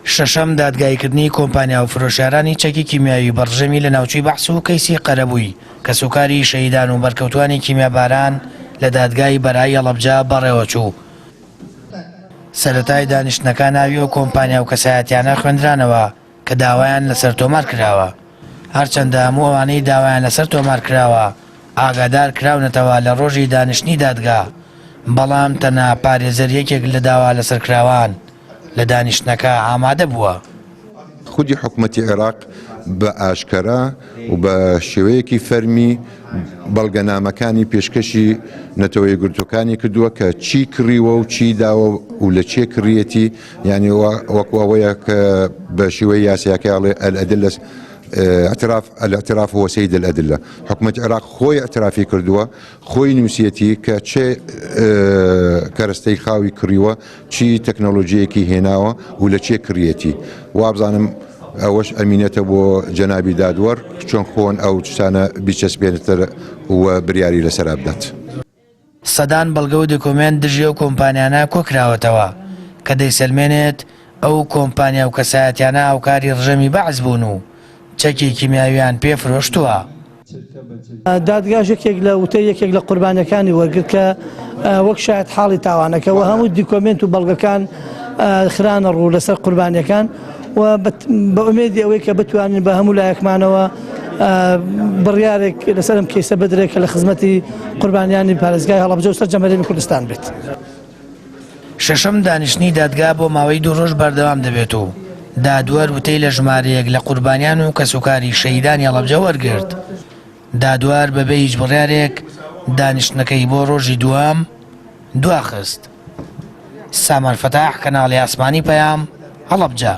شەشەم دادگایکردنی کۆمپانیا و فرۆشیارانی چەکی کیمیاوی بەڕژەمی لە ناوچوی بەحس و کەیسی قەرەبووی کە سوکاری شەهیدان و بەرکەوتوانی کیمیاباران لە دادگای بەرای هەڵەبجە بەڕێوە چوو. سەرەتای دانیشتنەکان ناوی و کۆمپانیا و کەسایەتیانە خوێندرانەوە کە داوایان لەسەر تۆمار کراوە، هەرچەندە هەموو ئەوانەی داوایان لەسەر تۆمار کراوە ئاگادار کراونەتەوە لە ڕۆژی دانیشتنی دادگا، بەڵام تەنها پارێزەریەکێک لە داوا لەسەرکراوان لە دانیشتنەکە ئامادە بووە. خودی حکوومەتی عێراق بە ئاشکرا و بە شێوەیەکی فەرمی بەڵگەنامەکانی پێشکەشی نەتەوەی گرتوەکانی کردووە کە چی کڕیوە و چی داوە و لە چێ کڕیەتی، یعنی وەکو ئەوەیە کە بە شێوەی یاسایەکەڵێ الأدلة الاعتراف هو سيد الأدلة. حكومة العراق خوي اعترافي كردوا خوي نوسيتي كشي كرستي خاوي كريوا شي تكنولوجيا كي هناوا ولا شي كريتي وابزانم اوش امينته بو جنابي دادور شلون خون او سنه بيشسبينتر وبرياري لسرابدات سەدان بەڵگە و دۆکومنت دژی و کۆمپانیانە کۆکراوەتەوە کە دەیسەلمێنێت ئەو کۆمپانیا و کەسایەتیانە هاوکاری ڕژەمی بەعز بوون و چەکی کیمیاویان پێفرۆشتووە. دادگاژێکێک لە وتەی یەکێک لە قوربانیەکانی وەرگرت کە وەک شاید حاڵی تاوانەکەەوە هەموو دیکۆمنت و بەڵگەکان خرانە ڕوو لەسەر قوربانیەکان و بە ئومێدی ئەوەی کە بتوانین بە هەموو لایەکمانەوە بڕیارێک لەسەرم کەیسە بدرێت کە لە خزمەتی قوربانیانی پارێزگای هەڵەبجە و سەرجەمهوریەتی کوردستان بێت. شەشەم دانیشتنی دادگا بۆ ماوەی 2 ڕۆژ بەردەوام دەبێت و دادوەر وتەی لە ژمارەیەک لە قوربانیان و کەسوکاری شەهیدانی هەڵەبجە وەرگرت. دادوەر بەبێ هیچ بڕیارێک دانیشتنەکەی بۆ ڕۆژی دوام دواخست. سامەر فەتاح، کەناڵی ئاسمانی پەیام، هەڵەبجە.